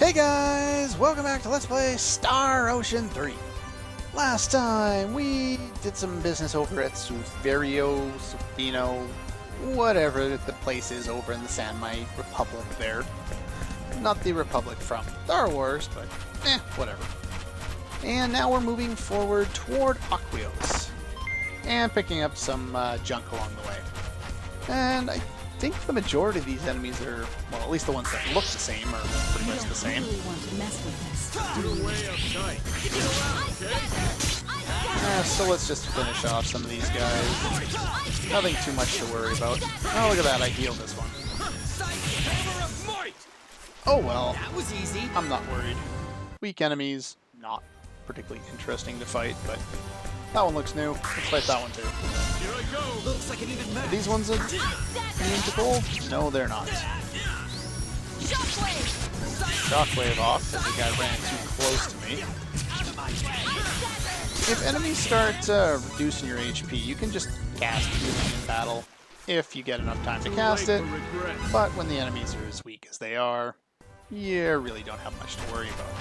Hey guys! Welcome back to Let's Play Star Ocean 3. Last time we did some business over at Sufino, whatever the place is over in the Sanmai Republic there. Not the Republic from Star Wars, but whatever. And now we're moving forward toward Aqueous. And picking up some junk along the way. And I think the majority of these enemies are, well, at least the ones that look the same are pretty much the same. So let's just finish off some of these guys. Nothing too much to worry about. Oh, look at that, I healed this one. Oh well, I'm not worried. Weak enemies, not particularly interesting to fight, but that one looks new. Let's fight that one too. Are these ones immune to cold? No, they're not. Shockwave off, because the guy ran too close to me. If enemies start reducing your HP, you can just cast healing in battle if you get enough time to cast it. But when the enemies are as weak as they are, you really don't have much to worry about.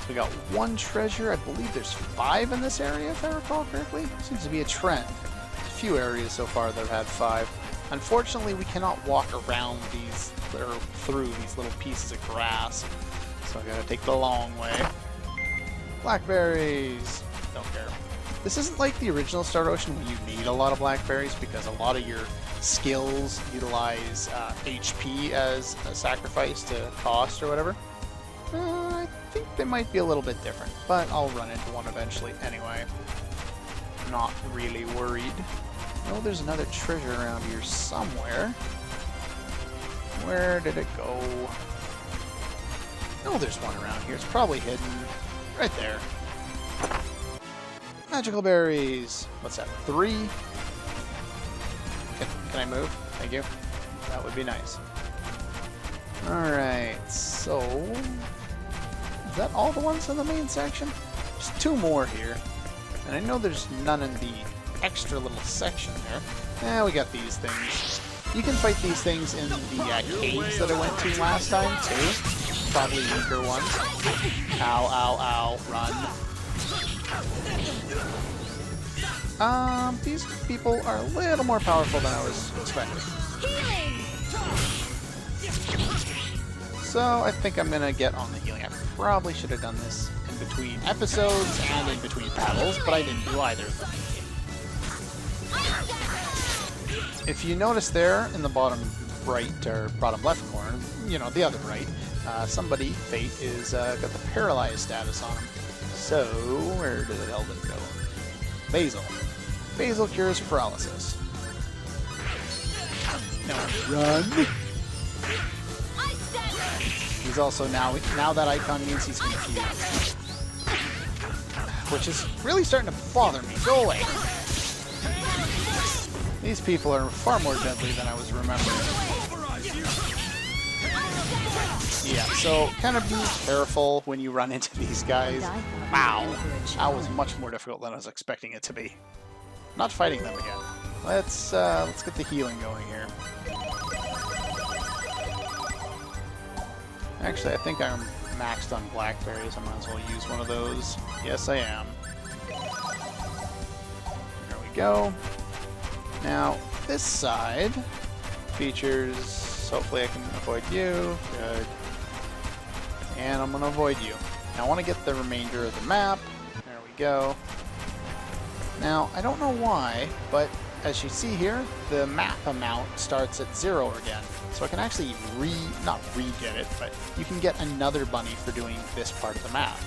We got one treasure. I believe there's 5 in this area, if I recall correctly. Seems to be a trend. There's a few areas so far that have had 5. Unfortunately, we cannot walk around these, or through these little pieces of grass. So I gotta take the long way. Blackberries! Don't care. This isn't like the original Star Ocean where you need a lot of blackberries because a lot of your skills utilize HP as a sacrifice to cost or whatever. I think they might be a little bit different, but I'll run into one eventually anyway. Not really worried. Oh, there's another treasure around here somewhere. Where did it go? Oh, there's one around here. It's probably hidden right there. Magical berries. What's that? 3? Can I move? Thank you. That would be nice. Alright, so is that all the ones in the main section? There's 2 more here. And I know there's none in the extra little section there. We got these things. You can fight these things in the caves that I went to last time, too. Probably weaker ones. Ow, ow, ow. Run. These people are a little more powerful than I was expecting. So I think I'm gonna get on the healing. I probably should have done this in between episodes and in between battles, but I didn't do either of them. If you notice there in the bottom right or bottom left corner, you know, the other right, somebody, Fate, is got the paralyzed status on him. So where the hell did it go? Basil. Basil cures paralysis. Now run. He's also now that icon means he's confused. Which is really starting to bother me. Go away. These people are far more deadly than I was remembering. Yeah, so kind of be careful when you run into these guys. Wow, that was much more difficult than I was expecting it to be. Not fighting them again. Let's get the healing going here. Actually, I think I'm maxed on blackberries. I might as well use one of those. Yes, I am. There we go. Now, this side features... Hopefully I can avoid you. Good. And I'm going to avoid you. Now, I want to get the remainder of the map. There we go. Now, I don't know why, but as you see here, the map amount starts at 0 again. So I can actually not re-get it, but you can get another bunny for doing this part of the map.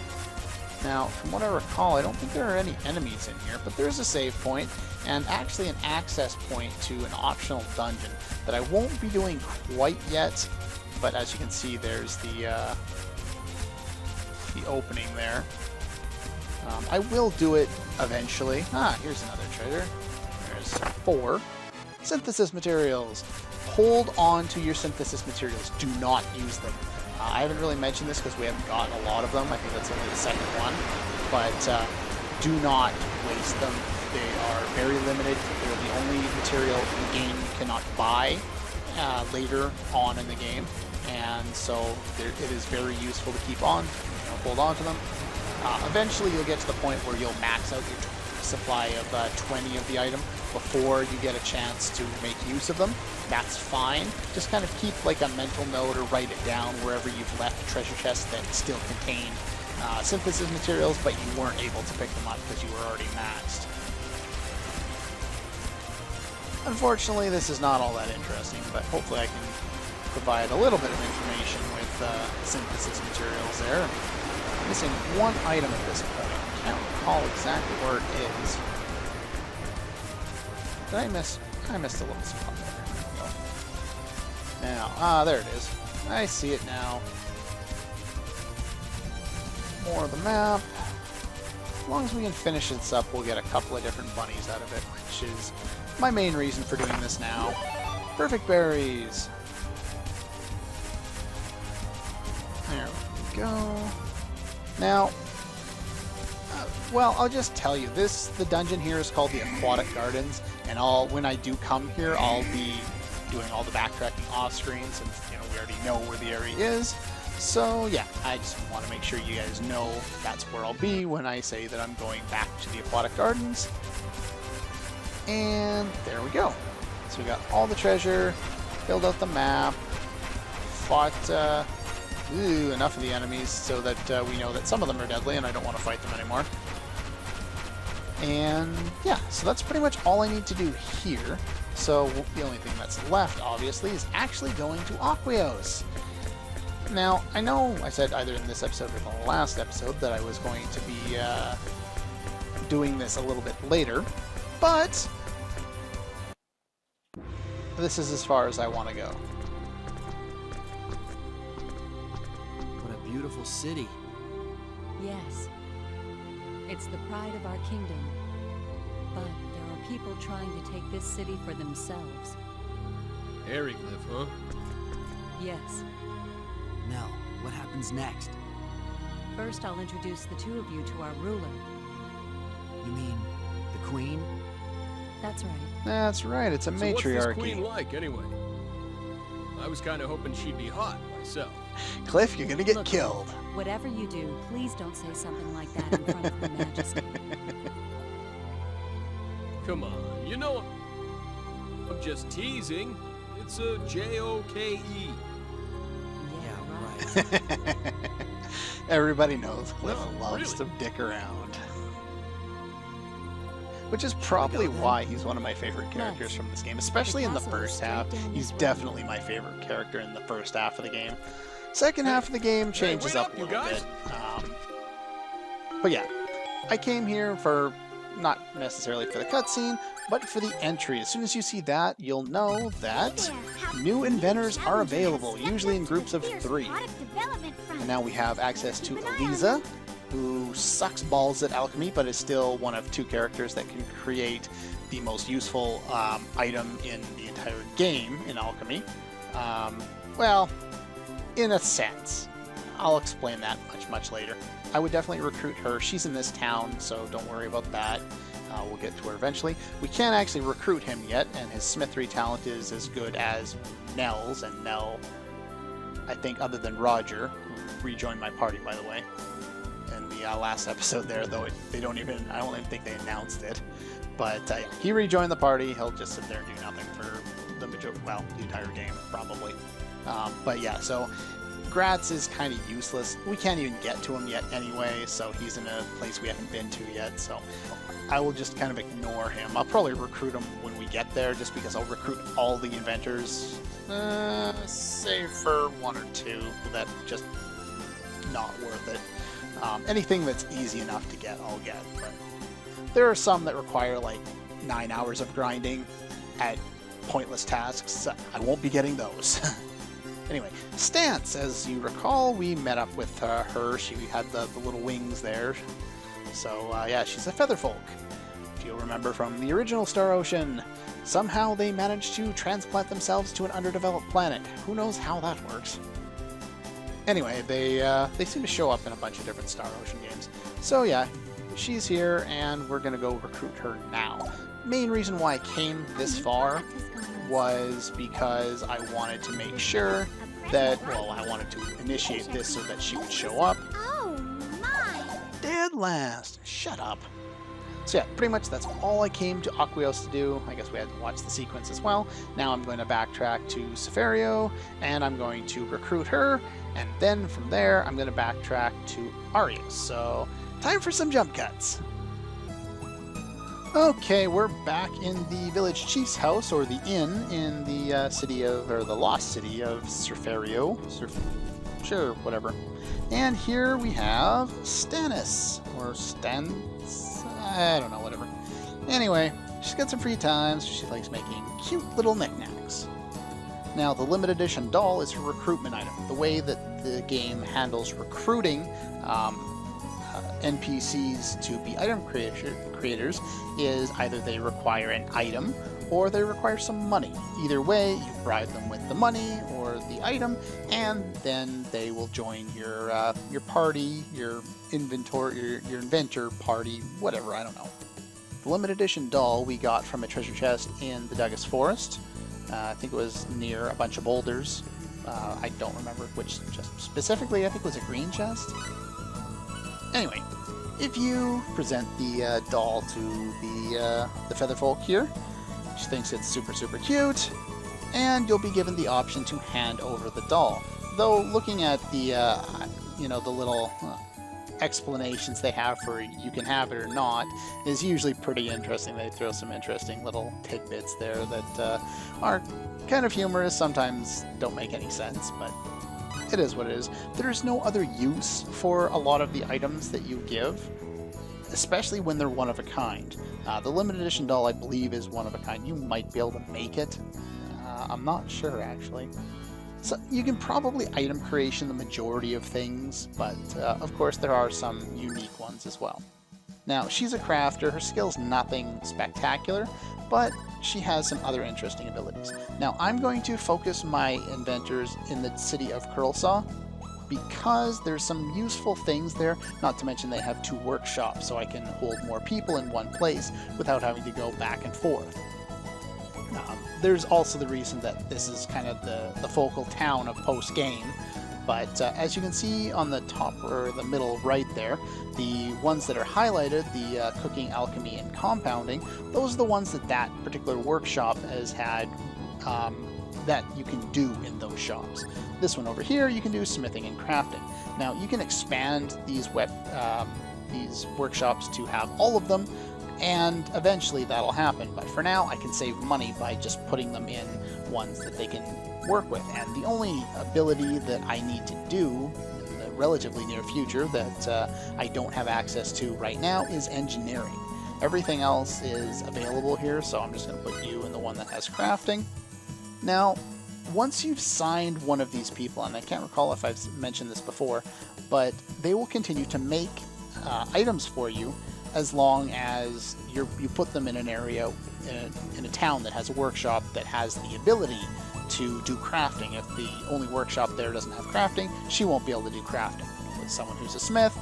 Now, from what I recall, I don't think there are any enemies in here, but there's a save point, and actually an access point to an optional dungeon that I won't be doing quite yet, but as you can see, there's the opening there. I will do it eventually. Here's another treasure. There's 4. Synthesis materials. Hold on to your synthesis materials. Do not use them. I haven't really mentioned this because we haven't gotten a lot of them. I think that's only the second one. But do not waste them. They are very limited. They're the only material in the game you cannot buy. later on in the game, and so it is very useful to keep on, hold on to them. Eventually you'll get to the point where you'll max out your supply of 20 of the item before you get a chance to make use of them. That's fine. Just kind of keep like a mental note or write it down wherever you've left treasure chests that still contain synthesis materials, but you weren't able to pick them up because you were already maxed. Unfortunately, this is not all that interesting, but hopefully I can provide a little bit of information with synthesis materials there. I'm missing one item at this point. I can't recall exactly where it is. Did I miss? I missed a little spot there. Now, there it is. I see it now. More of the map. As long as we can finish this up, we'll get a couple of different bunnies out of it, which is my main reason for doing this now. Perfect berries. There we go. Now, well, I'll just tell you, the dungeon here is called the Aquatic Gardens, and when I do come here, I'll be doing all the backtracking off screen since, we already know where the area is. So yeah, I just want to make sure you guys know that's where I'll be when I say that I'm going back to the Aquatic Gardens. And there we go. So we got all the treasure, filled out the map, fought enough of the enemies so that we know that some of them are deadly and I don't want to fight them anymore. And yeah, so that's pretty much all I need to do here. So the only thing that's left, obviously, is actually going to Aqueous. Now, I know I said either in this episode or the last episode that I was going to be doing this a little bit later, but this is as far as I want to go. What a beautiful city. Yes. It's the pride of our kingdom. But there are people trying to take this city for themselves. Hieroglyph, huh? Yes. Now, what happens next? First, I'll introduce the two of you to our ruler. You mean the queen? That's right. That's right, it's a matriarchy. So what's this queen like, anyway? I was kind of hoping she'd be hot myself. Cliff, you're gonna get Look, killed. Whatever you do, please don't say something like that in front of Her Majesty. Come on, you know I'm just teasing. It's a J-O-K-E. Yeah, right. Everybody knows Cliff No, loves really. to dick around. Which is probably why he's one of my favorite characters Nice. from this game, especially in the castle is first straight half. down He's this definitely my favorite character in the first half of the game. Second half of the game changes wait up up, a you little guys. bit. But yeah, I came here for not necessarily for the cutscene, but for the entry. As soon as you see that, you'll know that new inventors are available, usually in groups of 3. And now we have access to Eliza, who sucks balls at alchemy, but is still one of 2 characters that can create the most useful item in the entire game in alchemy. Well, in a sense. I'll explain that much later. I would definitely recruit her. She's in this town, so don't worry about that. We'll get to her eventually. We can't actually recruit him yet, and his smithery talent is as good as Nell's, and Nell, I think, other than Roger, who rejoined my party, by the way, in the last episode there, though I don't even think they announced it. But yeah, he rejoined the party. He'll just sit there and do nothing for the entire game, probably. But yeah, so Gratz is kind of useless. We can't even get to him yet anyway, so he's in a place we haven't been to yet, so I will just kind of ignore him. I'll probably recruit him when we get there, just because I'll recruit all the inventors, save for 1 or 2 that just not worth it. Anything that's easy enough to get, I'll get. But there are some that require like 9 hours of grinding at pointless tasks. So I won't be getting those. Anyway, Stance, as you recall, we met up with her. She had the little wings there. So yeah, she's a feather folk. If you'll remember from the original Star Ocean, somehow they managed to transplant themselves to an underdeveloped planet. Who knows how that works? Anyway, they seem to show up in a bunch of different Star Ocean games. So yeah, she's here, and we're gonna go recruit her now. Main reason why I came this far was because I wanted to make sure that, well, I wanted to initiate this so that she would show up. Oh my! Dead last. Shut up. So yeah, pretty much that's all I came to Aqueous to do. I guess we had to watch the sequence as well. Now I'm going to backtrack to Seferio, and I'm going to recruit her, and then from there I'm going to backtrack to Arius. So time for some jump cuts. Okay, we're back in the village chief's house, or the inn, in the city of, or the lost city of Seferio. Sure, whatever. And here we have Stannis, or I don't know, whatever. Anyway, she's got some free time, so she likes making cute little knickknacks. Now, the limited edition doll is her recruitment item. The way that the game handles recruiting NPCs to be item creators is either they require an item or they require some money. Either way, you bribe them with the money or the item, and then they will join your party, your inventor party, whatever, I don't know. The limited edition doll we got from a treasure chest in the Douglas Forest. I think it was near a bunch of boulders. I don't remember which chest specifically. I think it was a green chest. Anyway, if you present the doll to the Featherfolk here, she thinks it's super cute, and you'll be given the option to hand over the doll. Though looking at the the little explanations they have for you can have it or not is usually pretty interesting. They throw some interesting little tidbits there that are kind of humorous, sometimes don't make any sense, but it is what it is. There's no other use for a lot of the items that you give, especially when they're one of a kind. The limited edition doll, I believe, is one of a kind. You might be able to make it. I'm not sure, actually. So you can probably item creation the majority of things, but of course there are some unique ones as well. Now, she's a crafter. Her skill's nothing spectacular, but she has some other interesting abilities. Now, I'm going to focus my inventors in the city of Curlsaw because there's some useful things there, not to mention they have 2 workshops, so I can hold more people in one place without having to go back and forth. There's also the reason that this is kind of the focal town of post-game, but as you can see on the top or the middle right there, the ones that are highlighted, the cooking, alchemy, and compounding, those are the ones that particular workshop has had that you can do in those shops. This one over here, you can do smithing and crafting. Now, you can expand these workshops to have all of them, and eventually that'll happen. But for now, I can save money by just putting them in ones that they can work with. And the only ability that I need to do in the relatively near future that I don't have access to right now is engineering. Everything else is available here, so I'm just going to put you in the one that has crafting. Now, once you've signed one of these people, and I can't recall if I've mentioned this before, but they will continue to make items for you as long as you put them in an area, in a town that has a workshop that has the ability to do crafting. If the only workshop there doesn't have crafting, she won't be able to do crafting. With someone who's a smith,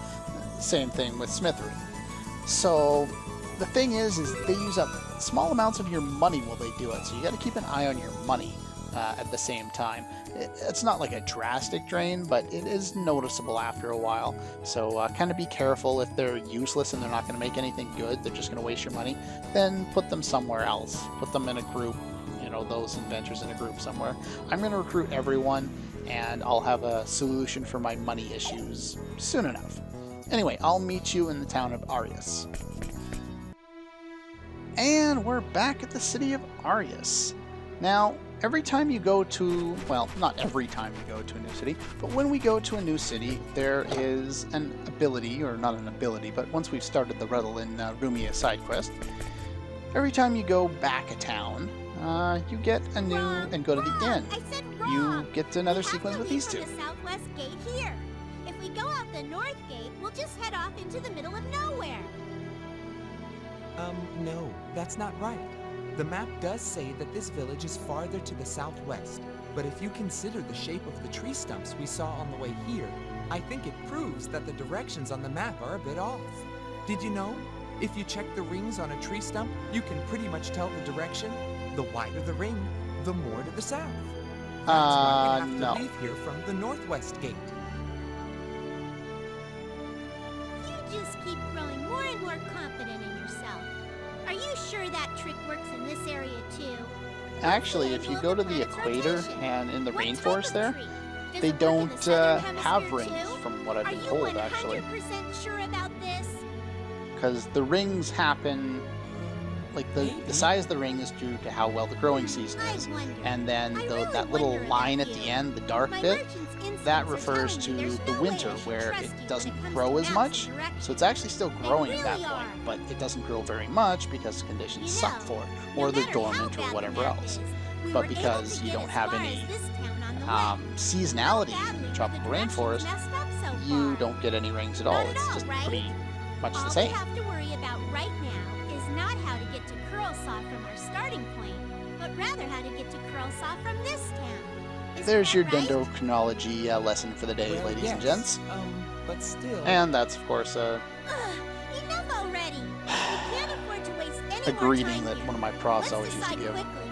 same thing with smithery. So the thing is they use up small amounts of your money while they do it, so you got to keep an eye on your money at the same time. It's not like a drastic drain, but it is noticeable after a while. So kind of be careful. If they're useless and they're not going to make anything good, they're just going to waste your money, then put them somewhere else. Put them in a group, those inventors in a group somewhere. I'm going to recruit everyone, and I'll have a solution for my money issues soon enough. Anyway, I'll meet you in the town of Arius. And we're back at the city of Arius. Now, every time you go to, well, not every time you go to a new city, but when we go to a new city, there is an ability, or not an ability, but once we've started the Ruddle in Rumina sidequest, every time you go back a town, you get a new, and go to the inn. I said wrong. You get another sequence with these two. The southwest gate here. If we go out the north gate, we'll just head off into the middle of nowhere. No, that's not right. The map does say that this village is farther to the southwest, but if you consider the shape of the tree stumps we saw on the way here, I think it proves that the directions on the map are a bit off. Did you know? If you check the rings on a tree stump, you can pretty much tell the direction. The wider the ring, the the more to the south. That's why we have no. to leave here from the northwest gate. You just keep growing more and more confident in yourself. Are you sure that trick works in this area too? Actually, if you go to the equator and in the What type rainforest of there, tree? Does they it work in don't the southern have hemisphere rings, too? from what I've Are been you told, actually. 100% sure about this? Because the rings happen, like the Maybe. size of the ring is due to how well the growing season I is. wonder. And then I really that little wonder line about at the you. end, the dark My bit, merchant's instincts that are refers telling to me there's the no way winter I should where trust it you when doesn't comes grow to as maps much. and directions. So it's actually still They growing at that really point, are. but it doesn't grow very much because conditions You suck know, for it, no or they're matter how dormant or bad the whatever map else. is, we But were able because to you get don't as have far any as this town on the way. seasonality How in badly the were tropical directions rainforest, messed up so you far? don't get any rings at all. Not at It's all, just right? pretty much All the we same. have to worry about right now is not how to get to Curlsaw from our starting point, but rather how to get to Curlsaw from this town. Isn't There's that your right? dendrochronology lesson for the day, Well, ladies and yes, gents. But still. And that's, of course, Ugh, enough already. We can't afford to waste any a more greeting time that here. one of my profs Let's always used to decide give. quickly.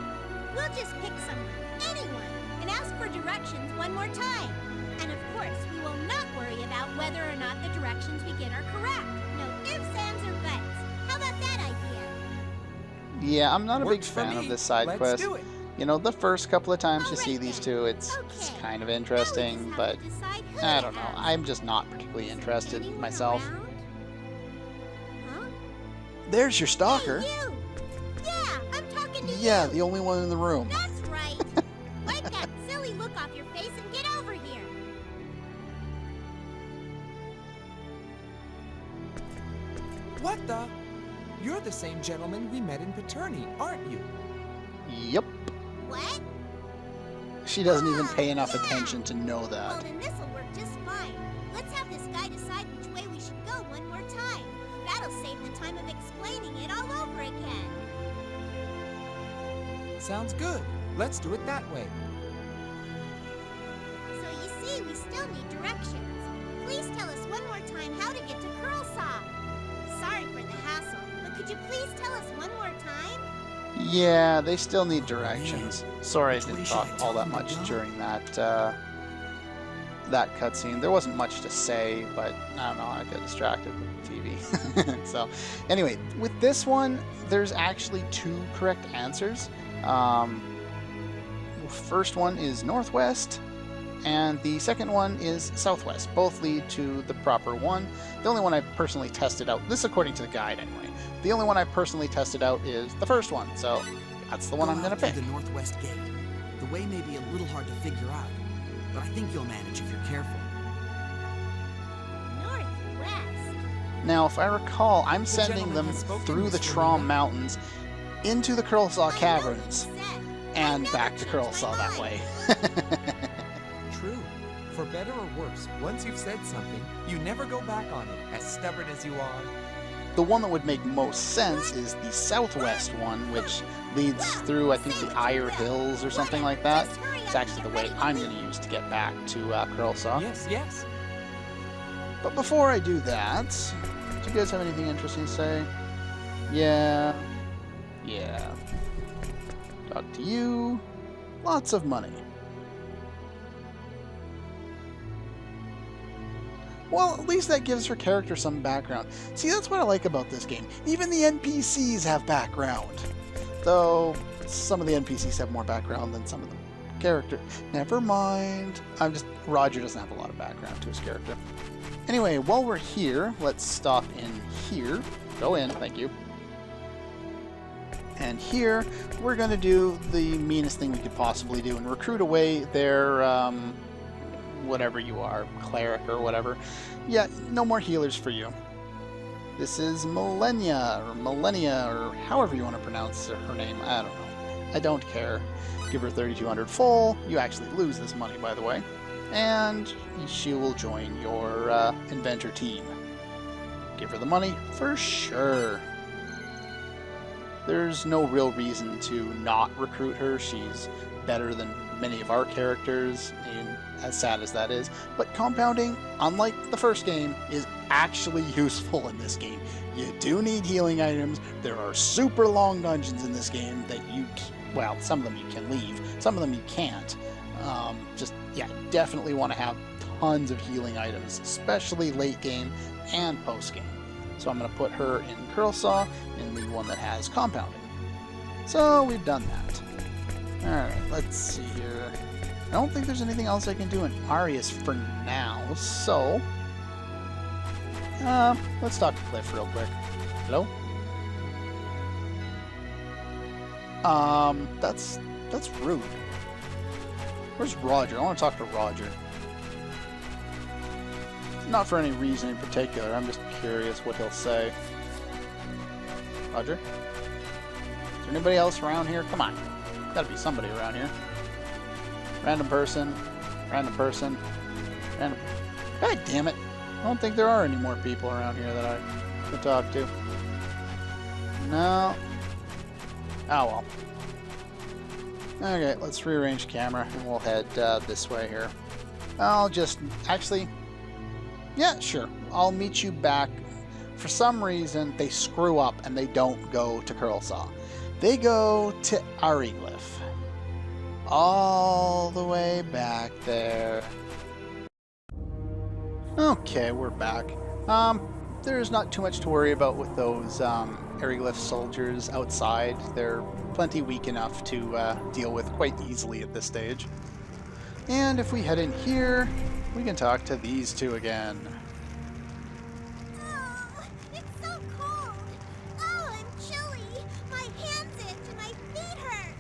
We'll just pick someone, anyone, and ask for directions one more time. And of course, we will not worry about whether or not the directions we get are correct. No ifs, ands, or buts. How about that idea? Yeah, I'm not a big Works for fan of me. this side Let's quest. do it. You know, the first couple of times you see Alright these then. two, it's Okay. kind of Now we interesting, just have but to decide who I to don't know. ask. I'm just not particularly interested Anyone myself. around? Huh? There's your stalker. Hey, you! Yeah, I'm talking to you! Yeah, the only one in the room. That's right! Wipe that silly look off your face and get over here! What the? You're the same gentleman we met in Paterni, aren't you? Yep. What? She doesn't even pay enough Yeah. attention to know Well, that. then this'll work just fine. Let's have this guy decide which way we should go one more time. That'll save the time of explaining it all over again. Sounds good. Let's do it that way. So you see, we still need directions. Please tell us one more time how to get to Curlsaw. Sorry for the hassle, but could you please tell us one more time? Yeah, they still need directions. Sorry I Which way didn't should talk I all tell that them to much go? during that cutscene. There wasn't much to say, but I don't know, I got distracted with the TV. So, anyway, with this one, there's actually two correct answers. First one is northwest, and the second one is southwest. Both lead to the proper one. The only one I personally tested out, this according to the guide anyway, the only one I personally tested out is the first one, so that's the one I'm Go going to out through pick. the northwest gate. The way may be a little hard to figure out, but I think you'll manage if you're careful. Northwest. Now, if I recall, I'm The sending gentleman them has spoken, through the Mr. Trom Rumina. Mountains into the Curlsaw I know Caverns what you said. and never back to changed my Curlsaw that mind. way. True. For better or worse, once you've said something, you never go back on it, as stubborn as you are. The one that would make most sense is the southwest one, which leads through, I think, the Ire Hills or something like that. Just hurry up It's and actually get the way ready to I'm leave. going to use to get back to Curlsaw. Yes, yes. But before I do that, do you guys have anything interesting to say? Yeah. Talk to you. Lots of money. Well, at least that gives her character some background. See, that's what I like about this game. Even the NPCs have background. Though, some of the NPCs have more background than some of the character. Never mind. Roger doesn't have a lot of background to his character. Anyway, while we're here, let's stop in here. Go in, thank you. And here, we're going to do the meanest thing we could possibly do and recruit away their, whatever you are, cleric or whatever. Yeah, no more healers for you. This is Millennia, or however you want to pronounce her name. I don't know. I don't care. Give her 3,200 full. You actually lose this money, by the way. And she will join your inventor team. Give her the money for sure. There's no real reason to not recruit her. She's better than many of our characters, and as sad as that is. But compounding, unlike the first game, is actually useful in this game. You do need healing items. There are super long dungeons in this game that you well, some of them you can leave, some of them you can't. Just, yeah, definitely want to have tons of healing items, especially late game and post game. So I'm going to put her in Curl Saw, in the one that has compounding. So we've done that. Alright, let's see here. I don't think there's anything else I can do in Arius for now, so let's talk to Cliff real quick. Hello? That's rude. Where's Roger? I want to talk to Roger. Not for any reason in particular, I'm just curious what he'll say. Roger? Is there anybody else around here? Come on. Gotta be somebody around here. Random person. Random person. Random... God damn it. I don't think there are any more people around here that I can talk to. No. Oh well. Okay, let's rearrange camera and we'll head this way here. I'll just... Actually... Yeah, sure. I'll meet you back. For some reason, they screw up and they don't go to Curl Saw. They go to Ariglyph. All the way back there. Okay, we're back. There's not too much to worry about with those Ariglyph soldiers outside. They're plenty weak enough to deal with quite easily at this stage. And if we head in here, we can talk to these two again. Oh, it's so cold. Oh, I'm chilly. My hands itch and my feet hurt.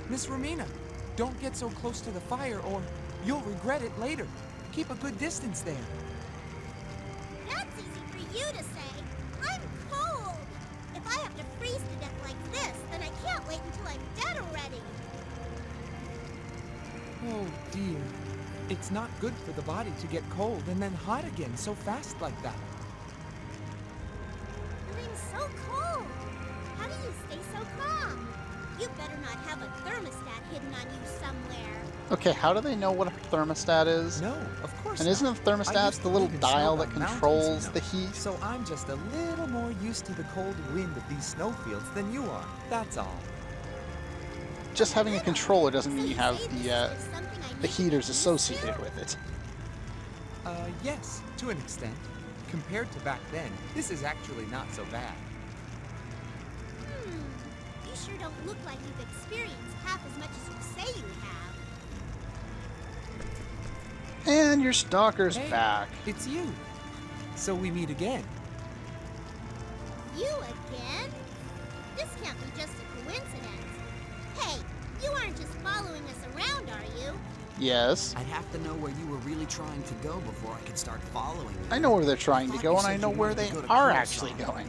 Miss Rumina, don't get so close to the fire or you'll regret it later. Keep a good distance there. That's easy for you to say. I'm cold. If I have to freeze to death like this, then I can't wait until I'm dead already. Oh dear. It's not good for the body to get cold and then hot again so fast like that. I'm so cold. How do you stay so calm? You better not have a thermostat hidden on you somewhere. Okay, how do they know what a thermostat is? No, of course And not. isn't a I thermostat used the to little live in dial that snowbound controls mountains, you the know. heat? So I'm just a little more used to the cold wind of these snowfields than you are. That's all. Just having a controller doesn't mean So you have say this the is something I the need to heaters get used associated to? with it. Yes, to an extent. Compared to back then, this is actually not so bad. You sure don't look like you've experienced half as much as you say you have. And your stalker's Hey, back. it's you. So we meet again. You again? This can't be just a coincidence. Hey, you aren't just following us around, are you? Yes. I'd have to know where you were really trying to go before I could start following you. I know where they're trying to thought go, you and I said know you where wanted they to go to are Curl actually Saw. going.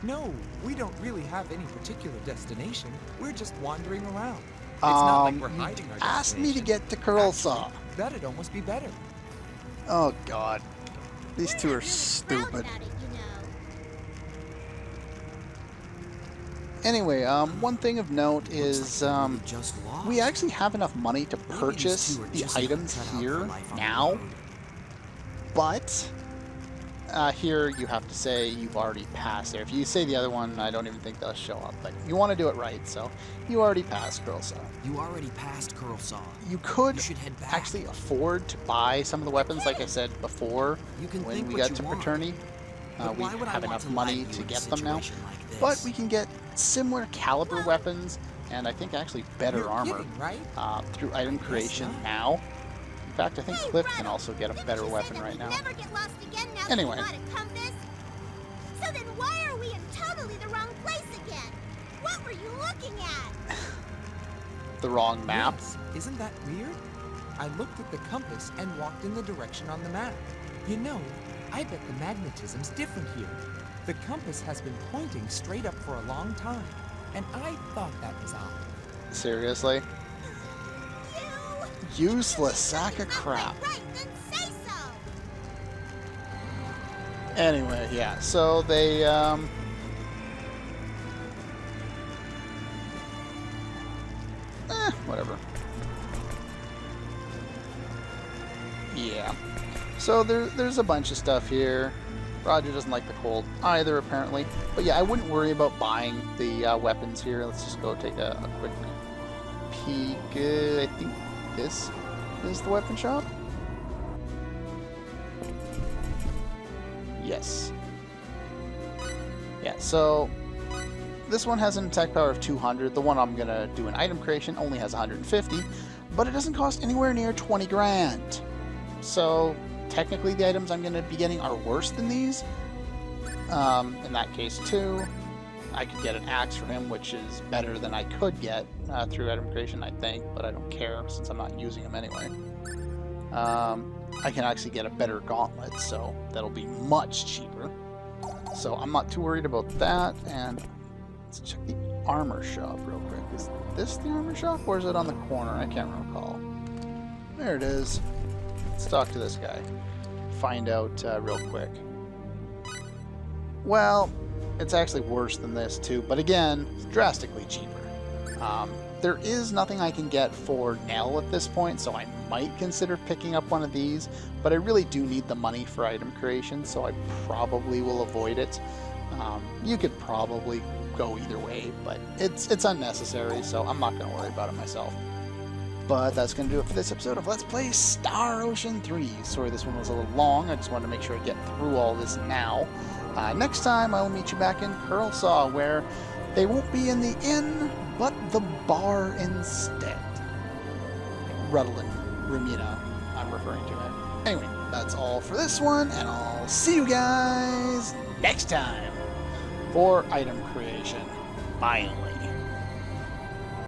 No, we don't really have any particular destination. We're just wandering around. It's not like we're You hiding our asked me to destination. get to Curl Saw. Actually, that'd almost be better. Oh god. These We're two not are really proud stupid. about it, you know. Anyway, one thing of note is Really just lost. we actually have enough money to Maybe these purchase two are the just not items cut out for here life on the now, road. but here you have to say you've already passed there. If you say the other one, I don't even think they'll show up, but you want to do it right, so you already passed Curl Saw. You already passed Curl Saw. You could You should head back. actually afford to buy some of the weapons, like I said before, You can when think we what got you to want. Fraternity. But We why would I have want enough to lie money to to you in a get them now. situation like this? But we can get similar caliber weapons, and I think actually better You're armor kidding, right? through item creation not. now. In fact, I think Hey, Cliff can Ruddle, also get a didn't better you say weapon that right we'd now. never get lost again now Anyway. that we got a compass? So then why are we in totally the wrong place again? What were you looking at? The wrong map. Yes. Isn't that weird? I looked at the compass and walked in the direction on the map. You know, I bet the magnetism's different here. The compass has been pointing straight up for a long time, and I thought that was odd. Seriously? You... Useless sack of crap. Right, then say so. Anyway, yeah, so they, whatever. Yeah. So there's a bunch of stuff here. Roger doesn't like the cold either, apparently. But yeah, I wouldn't worry about buying the weapons here. Let's just go take a quick peek. I think this is the weapon shop. Yes. Yeah, so this one has an attack power of 200. The one I'm going to do an item creation only has 150, but it doesn't cost anywhere near 20 grand. So technically the items I'm going to be getting are worse than these. In that case too, I could get an axe for him, which is better than I could get through item creation, I think, but I don't care since I'm not using them anyway. I can actually get a better gauntlet, so that'll be much cheaper. So I'm not too worried about that, and let's check the armor shop real quick. Is this the armor shop, or is it on the corner? I can't recall. There it is. Let's talk to this guy. Find out real quick. Well, it's actually worse than this too, but again, it's drastically cheaper. There is nothing I can get for Nell at this point, so I might consider picking up one of these, but I really do need the money for item creation, so I probably will avoid it. You could probably go either way, but it's unnecessary, so I'm not going to worry about it myself. But that's going to do it for this episode of Let's Play Star Ocean 3. Sorry this one was a little long, I just wanted to make sure I get through all this now. Next time I'll meet you back in Pearlsaw, where they won't be in the inn, but the bar instead. Ruddle and Rumina, I'm referring to it. Anyway, that's all for this one, and I'll see you guys next time for item creation. Finally.